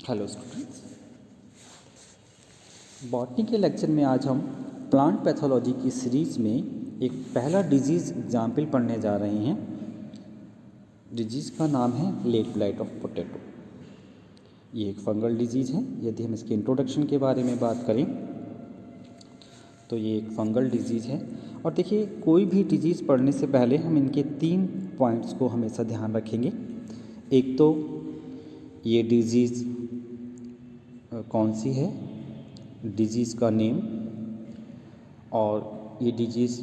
Hello students, botany के lecture में आज हम प्लांट पैथोलॉजी की सीरीज़ में एक पहला डिजीज़ एग्जाम्पल पढ़ने जा रहे हैं। डिजीज़ का नाम है लेट ब्लाइट ऑफ पोटैटो। ये एक फंगल डिजीज़ है। यदि हम इसके इंट्रोडक्शन के बारे में बात करें तो ये एक फंगल डिजीज़ है। और देखिए, कोई भी डिजीज़ पढ़ने से पहले हम इनके 3 पॉइंट्स को हमेशा ध्यान रखेंगे। एक तो ये डिजीज़ कौन सी है, डिजीज़ का नेम, और ये डिजीज़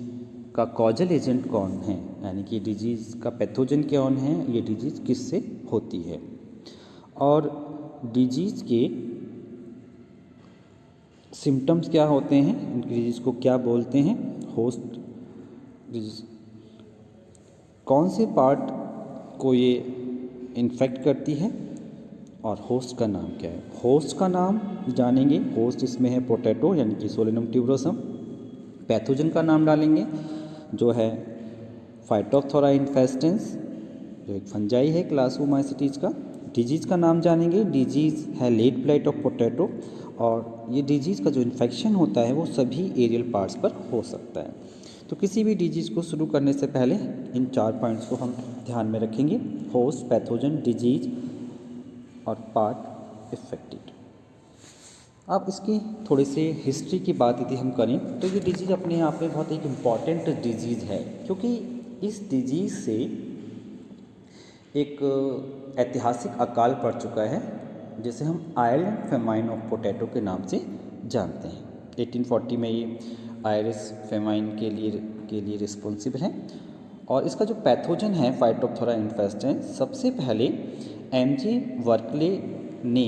का कॉजल एजेंट कौन है, यानी कि डिजीज़ का पैथोजन कौन है, ये डिजीज़ किससे होती है, और डिजीज़ के सिम्टम्स क्या होते हैं, डिजीज़ को क्या बोलते हैं, होस्ट डिजीज़ कौन से पार्ट को ये इन्फेक्ट करती है, और होस्ट का नाम क्या है। होस्ट का नाम जानेंगे। होस्ट इसमें है पोटैटो यानी कि सोलेनम ट्यूबरोसम। पैथोजन का नाम डालेंगे जो है फाइटोप्थोरा इन्फेस्टेंस, जो एक फंजाई है क्लास ओमाइसिटीज का। डिजीज़ का नाम जानेंगे। डिजीज़ है लेट ब्लाइट ऑफ पोटैटो, और ये डिजीज़ का जो इन्फेक्शन होता है वो सभी एरियल पार्ट्स पर हो सकता है। तो किसी भी डिजीज़ को शुरू करने से पहले इन 4 पॉइंट्स को हम ध्यान में रखेंगे: होस्ट, पैथोजन, डिजीज़ और पार्ट इफेक्टेड। अब इसकी थोड़ी सी हिस्ट्री की बात यदि हम करें तो ये डिजीज़ अपने आप में बहुत एक इम्पॉर्टेंट डिजीज़ है, क्योंकि इस डिजीज़ से एक ऐतिहासिक अकाल पड़ चुका है, जिसे हम आयरलैंड फेमाइन ऑफ पोटैटो के नाम से जानते हैं। 1840 में ये आयरिस फेमाइन के लिए रिस्पॉन्सिबल है। और इसका जो पैथोजन है फाइटोप्थोरा इन्फेस्टेंस, सबसे पहले एमजी वर्कले ने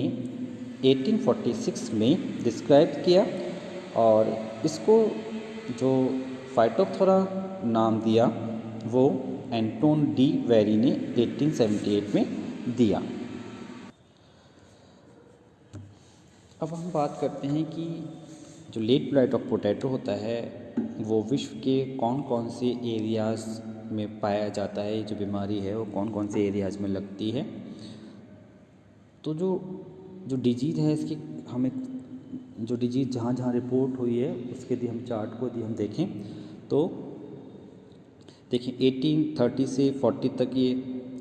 1846 में डिस्क्राइब किया, और इसको जो फाइटोप्थोरा नाम दिया वो एंटोन डी वेरी ने 1878 में दिया। अब हम बात करते हैं कि जो लेट ब्लाइट ऑफ पोटैटो होता है वो विश्व के कौन कौन से एरियाज़ में पाया जाता है, जो बीमारी है वो कौन कौन से एरियाज़ में लगती है। तो जो डिजीज़ है इसकी हमें जो डिजीज़ जहाँ जहाँ रिपोर्ट हुई है उसके यदि हम चार्ट को यदि हम देखें तो देखिए 1830 से 40 तक ये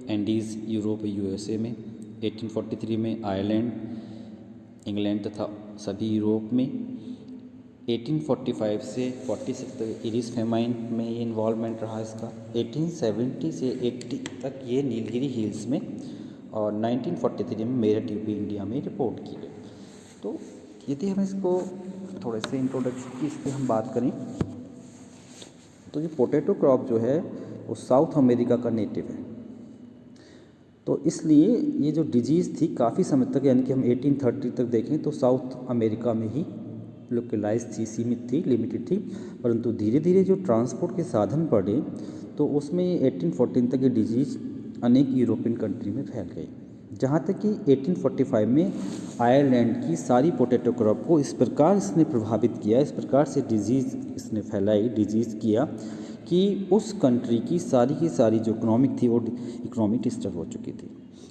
एंडीज़ यूरोप यूएसए में, 1843 में आयरलैंड, इंग्लैंड तथा सभी यूरोप में, 1845 से 46 तक इरिस फेमाइन में ये इन्वॉल्वमेंट रहा इसका, 1870 से 80 तक ये नीलगिरी हिल्स में, और 1943 में मेरठ यूपी इंडिया में रिपोर्ट की गई। तो यदि हम इसको थोड़े से इंट्रोडक्शन की इस पर हम बात करें तो ये पोटैटो क्रॉप जो है वो साउथ अमेरिका का नेटिव है। तो इसलिए ये जो डिजीज़ थी काफ़ी समय तक, यानी कि हम 1830 तक देखें तो साउथ अमेरिका में ही लोकलाइज थी, सीमित थी, लिमिटेड थी। परंतु धीरे धीरे जो ट्रांसपोर्ट के साधन बढ़े तो उसमें 1814 तक ये डिजीज़ अनेक यूरोपियन कंट्री में फैल गई, जहाँ तक कि 1845 में आयरलैंड की सारी पोटैटो क्रॉप को इस प्रकार इसने प्रभावित किया, इस प्रकार से डिजीज़ इसने फैलाई, डिजीज़ किया कि उस कंट्री की सारी जो इकोनॉमिक थी वो इकोनॉमी डिस्टर्ब हो चुकी थी,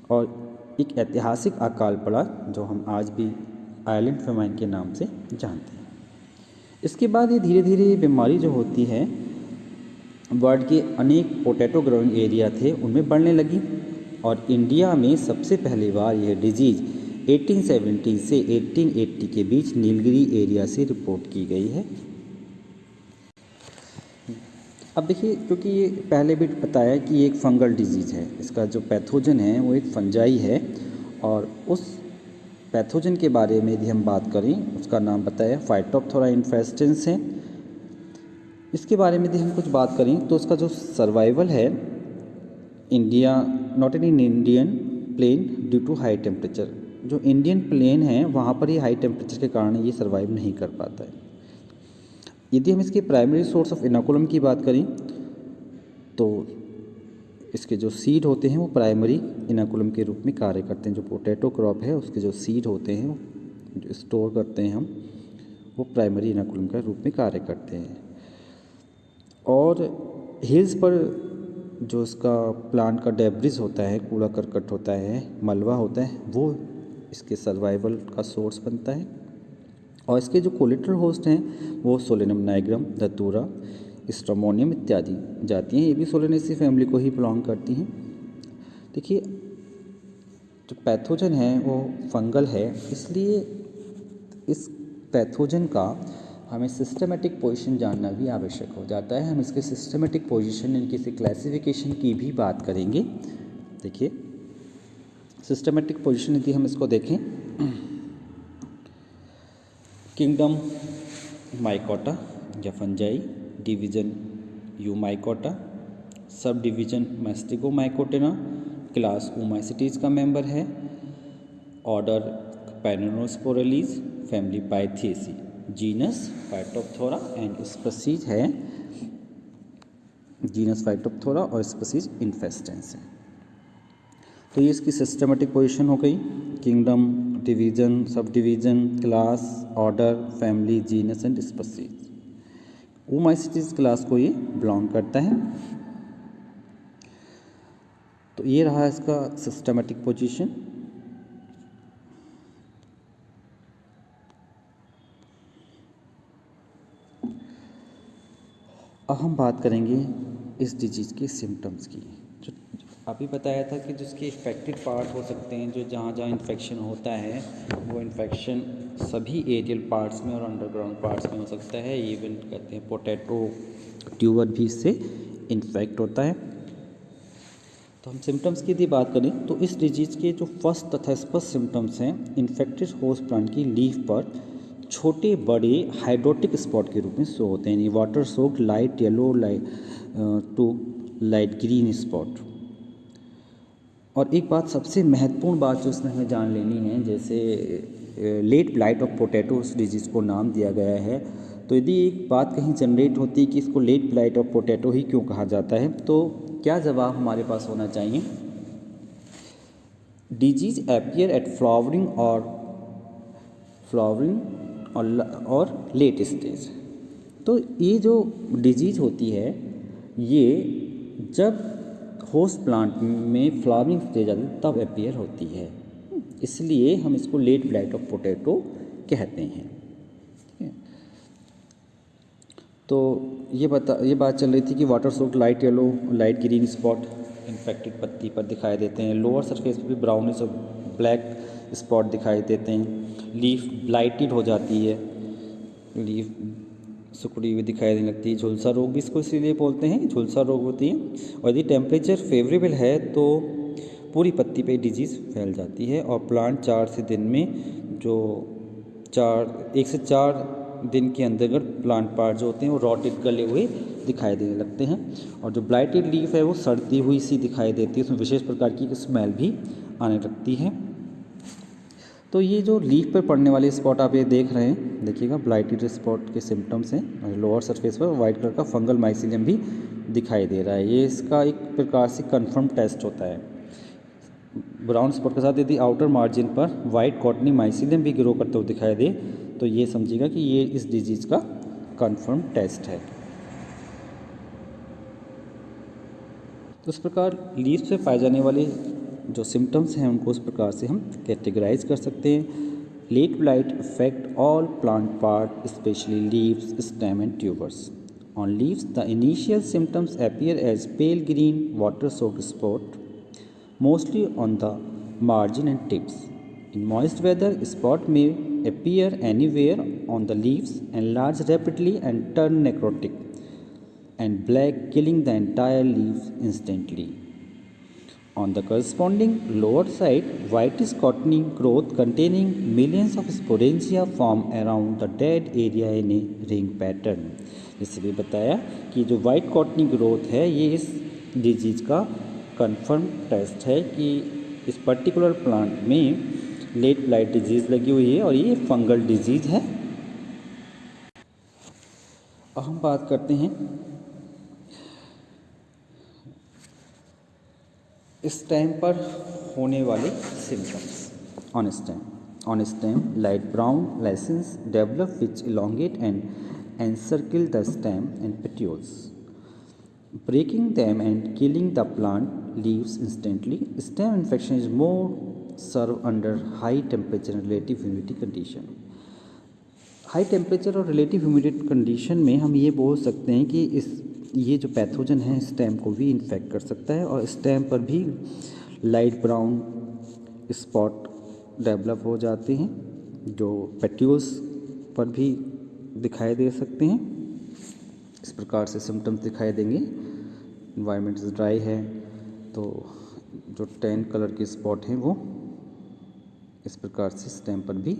और एक ऐतिहासिक अकाल पड़ा जो हम आज भी आयरलैंड फेमाइन के नाम से जानते हैं। इसके बाद ये धीरे धीरे बीमारी जो होती है वर्ल्ड के अनेक पोटैटो ग्रोइंग एरिया थे उनमें बढ़ने लगी, और इंडिया में सबसे पहली बार यह डिजीज़ 1870 से 1880 के बीच नीलगिरी एरिया से रिपोर्ट की गई है। अब देखिए, क्योंकि ये पहले भी बताया कि ये एक फंगल डिजीज़ है, इसका जो पैथोजन है वो एक फंजाई है, और उस पैथोजन के बारे में यदि हम बात करें उसका नाम बताया फाइटोप्थोरा इन्फेस्टेंस है। इसके बारे में यदि हम कुछ बात करें तो उसका जो सर्वाइवल है India, not in Indian plain due to high temperature, जो इंडियन प्लेन है वहाँ पर ही हाई टेम्परेचर के कारण ये सर्वाइव नहीं कर पाता है। यदि हम इसके प्राइमरी सोर्स ऑफ इनोकुलम की बात करें तो इसके जो सीड होते हैं वो प्राइमरी इनोकुलम के रूप में कार्य करते हैं। जो पोटैटो क्रॉप है उसके जो सीड होते हैं जो स्टोर करते हैं हम, वो प्राइमरी इनोकुलम के रूप में कार्य करते हैं। और हिल्स पर जो इसका प्लांट का डेब्रिस होता है, कूड़ा करकट होता है, मलबा होता है, वो इसके सर्वाइवल का सोर्स बनता है। और इसके जो कोलेटरल होस्ट हैं वो सोलेनम नाइग्रम, धतूरा, स्ट्रोमोनियम इत्यादि जाती हैं, ये भी सोलेनेसी फैमिली को ही बिलोंग करती हैं। देखिए, जो पैथोजन है वो फंगल है, इसलिए इस पैथोजन का हमें सिस्टमेटिक पोजीशन जानना भी आवश्यक हो जाता है। हम इसके सिस्टमेटिक पोजीशन यानी किसी क्लासिफिकेशन की भी बात करेंगे। देखिए, सिस्टमेटिक पोजीशन यदि हम इसको देखें, किंगडम माइकोटा या fungi, division eumycota, sub division mastigomycotina, class oomycetes का मेंबर है, order peronosporales, family pythiaceae, genus phytophthora and species है, जीनस फाइटोप्थोरा और स्पीशीज इन्फेस्टेंस है। तो ये इसकी सिस्टमेटिक पोजीशन हो गई, kingdom, division, sub division, class, order, family, genus and species. Oomycetes class को ये बिलोंग करता है। तो ये रहा इसका सिस्टमेटिक पोजीशन। अब हम बात करेंगे इस डिजीज़ के सिम्टम्स की। जो अभी बताया था कि जिसके इफेक्टेड पार्ट हो सकते हैं, जो जहाँ जहाँ इन्फेक्शन होता है वो इन्फेक्शन सभी एरियल पार्ट्स में और अंडरग्राउंड पार्ट्स में हो सकता है। इवन कहते हैं पोटैटो ट्यूबर भी इससे इन्फेक्ट होता है। तो हम सिम्टम्स की यदि बात करें तो इस डिजीज़ के जो फर्स्ट तथा स्पष्ट सिम्टम्स हैं, इन्फेक्टेड होस्ट प्लांट की लीफ पर छोटे बड़े हाइड्रोटिक स्पॉट के रूप में शो होते हैं, water soaked light yellow to light green spot. और एक बात, सबसे महत्वपूर्ण बात जो इसमें हमें जान लेनी है, जैसे लेट ब्लाइट ऑफ पोटैटो इस डिजीज़ को नाम दिया गया है, तो यदि एक बात कहीं जनरेट होती है कि इसको लेट ब्लाइट ऑफ पोटैटो ही क्यों कहा जाता है, तो क्या जवाब हमारे पास होना चाहिए? डिजीज़ अपीयर एट फ्लावरिंग और लेट स्टेज। तो ये जो डिजीज़ होती है ये जब होस्ट प्लांट में फ्लावरिंग स्टेज आती है तब अपीयर होती है, इसलिए हम इसको लेट ब्लाइट ऑफ पोटैटो कहते हैं। तो ये बात चल रही थी कि water soaked light yellow light green spot infected पत्ती पर दिखाई देते हैं, लोअर सरफेस पर भी ब्राउनिश और ब्लैक स्पॉट दिखाई देते हैं, लीफ ब्लाइटेड हो जाती है, लीफ सिकुड़ी हुई दिखाई देने लगती है, झुलसा रोग भी इसको इसीलिए बोलते हैं, झुलसा रोग होती है। और यदि टेम्परेचर फेवरेबल है तो पूरी पत्ती पे डिजीज़ फैल जाती है और प्लांट 4 से दिन में जो 1 से 4 दिन के अंतर्गत प्लांट पार्ट जो होते हैं वो रॉटेड गले हुए दिखाई देने लगते हैं। और जो ब्लाइटेड लीफ है वो सड़ती हुई सी दिखाई देती है, उसमें विशेष प्रकार की स्मेल भी आने लगती है। तो ये जो लीफ पर पड़ने वाले स्पॉट आप ये देख रहे हैं, देखिएगा ब्लाइटेड स्पॉट के सिम्टम्स हैं। लोअर सरफेस पर वाइट कलर का फंगल माइसीलियम भी दिखाई दे रहा है, ये इसका एक प्रकार से कंफर्म टेस्ट होता है। ब्राउन स्पॉट के साथ यदि आउटर मार्जिन पर वाइट कॉटनी माइसीलियम भी ग्रो करते हुए दिखाई दे तो ये समझिएगा कि ये इस डिजीज़ का कंफर्म टेस्ट है। तो इस प्रकार लीफ से पाए जाने वाले जो सिम्टम्स हैं उनको इस प्रकार से हम कैटेगराइज कर सकते हैं। Late blight affect all plant part specially leaves, stem and tubers. On leaves the initial symptoms appear as pale green water soaked spot mostly on the margin and tips. In moist weather, spot may appear anywhere on the leaves, enlarge rapidly and turn necrotic and black, killing the entire leaves instantly. On the corresponding lower side, whitish cottony growth containing millions of sporangia form around the dead area in a ring pattern. जैसे भी बताया कि जो white cottony growth है ये इस disease का confirm test है कि इस पर्टिकुलर प्लांट में लेट ब्लाइट डिजीज़ लगी हुई है और ये फंगल डिजीज़ है। अब हम बात करते हैं स्टेम पर होने वाले symptoms. On stem light brown lesions develop which elongate and encircle the stem and petioles, breaking them and killing the plant leaves instantly. Stem infection is more severe under high temperature and relative humidity condition. High temperature और relative humidity condition में हम ये बोल सकते हैं कि ये जो पैथोजन है स्टेम को भी इन्फेक्ट कर सकता है और स्टेम पर भी लाइट ब्राउन स्पॉट डेवलप हो जाते हैं जो पेट्यूल्स पर भी दिखाई दे सकते हैं। इस प्रकार से सिम्टम्स दिखाई देंगे। इन्वायरमेंट ड्राई है तो जो टैन कलर के स्पॉट हैं वो इस प्रकार से स्टेम पर भी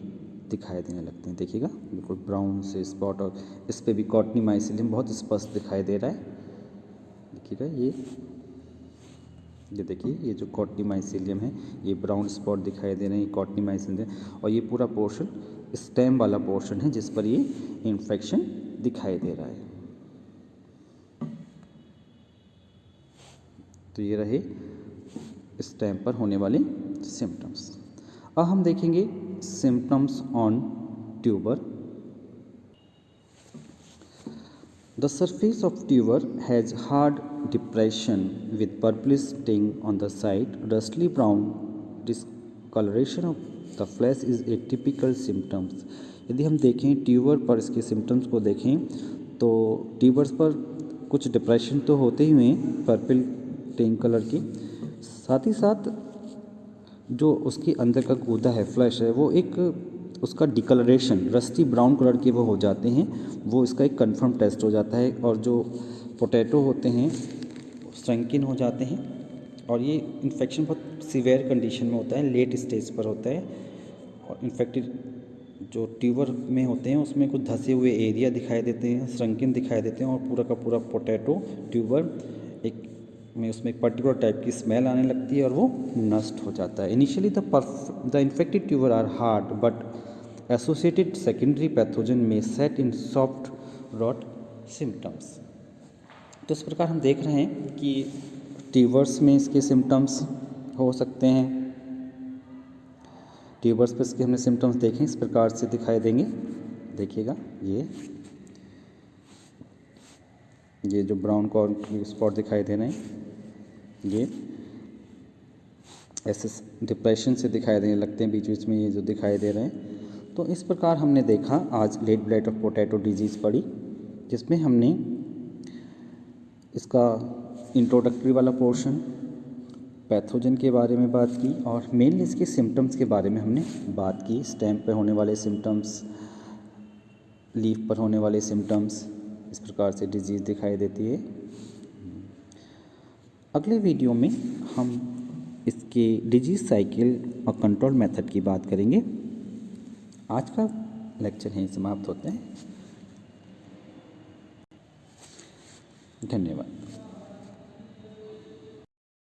दिखाई देने लगते हैं। देखिएगा बिल्कुल ब्राउन से स्पॉट और इस पे भी कॉटनी माइसिलियम बहुत स्पष्ट दिखाई दे रहा है। देखिएगा ये देखिए ये जो कॉटनी माइसिलियम है ये ब्राउन स्पॉट दिखाई दे रहे हैं, ये कॉटनी माइसिलियम और ये पूरा पोर्शन स्टेम वाला पोर्शन है जिस पर ये इन्फेक्शन दिखाई दे रहा है। तो ये रहे स्टेम पर होने वाले सिम्टम्स। अब हम देखेंगे symptoms on tuber. The surface of tuber has hard depression with purplish tinge on the side, rusty brown discolouration of the flesh is a typical symptoms. यदि हम देखें ट्यूबर पर इसके सिम्टम्स को देखें तो ट्यूबर्स पर कुछ डिप्रेशन तो होते ही हुए पर्पल टिंग कलर की, साथ ही साथ जो उसके अंदर का गूदा है फ्लैश है वो एक उसका डिकलरेशन रस्टी ब्राउन कलर के वो हो जाते हैं, वो इसका एक कंफर्म टेस्ट हो जाता है। और जो पोटैटो होते हैं श्रंकिन हो जाते हैं और ये इन्फेक्शन बहुत सीवियर कंडीशन में होता है, लेट स्टेज पर होता है। और इन्फेक्टेड जो ट्यूबर में होते हैं उसमें कुछ धंसे हुए एरिया दिखाई देते हैं, श्रंकिन दिखाई देते हैं और पूरा का पूरा पोटैटो ट्यूबर एक में उसमें एक पर्टिकुलर टाइप की स्मेल आने लगती है और वो नष्ट हो जाता है। Initially the infected tuber are hard but associated secondary pathogen में set in soft rot symptoms. तो इस प्रकार हम देख रहे हैं कि ट्यूबर्स में इसके सिम्टम्स हो सकते हैं। ट्यूबर्स पर इसके हमने सिम्टम्स देखें इस प्रकार से दिखाई देंगे। देखिएगा ये जो ब्राउन कॉर्न स्पॉट दिखाई दे रहे हैं ये ऐसे डिप्रेशन से दिखाई देने लगते हैं बीच बीच में, ये जो दिखाई दे रहे हैं। तो इस प्रकार हमने देखा आज late blight of potato disease पढ़ी जिसमें हमने इसका इंट्रोडक्टरी वाला पोर्शन पैथोजन के बारे में बात की और मेनली इसके सिम्टम्स के बारे में हमने बात की। स्टेम पर होने वाले सिम्टम्स, लीफ पर होने वाले सिम्टम्स, इस प्रकार से डिजीज़ दिखाई देती है। अगले वीडियो में हम इसके डिजीज़ साइकिल और कंट्रोल मेथड की बात करेंगे। आज का लेक्चर यहीं समाप्त होते हैं। धन्यवाद।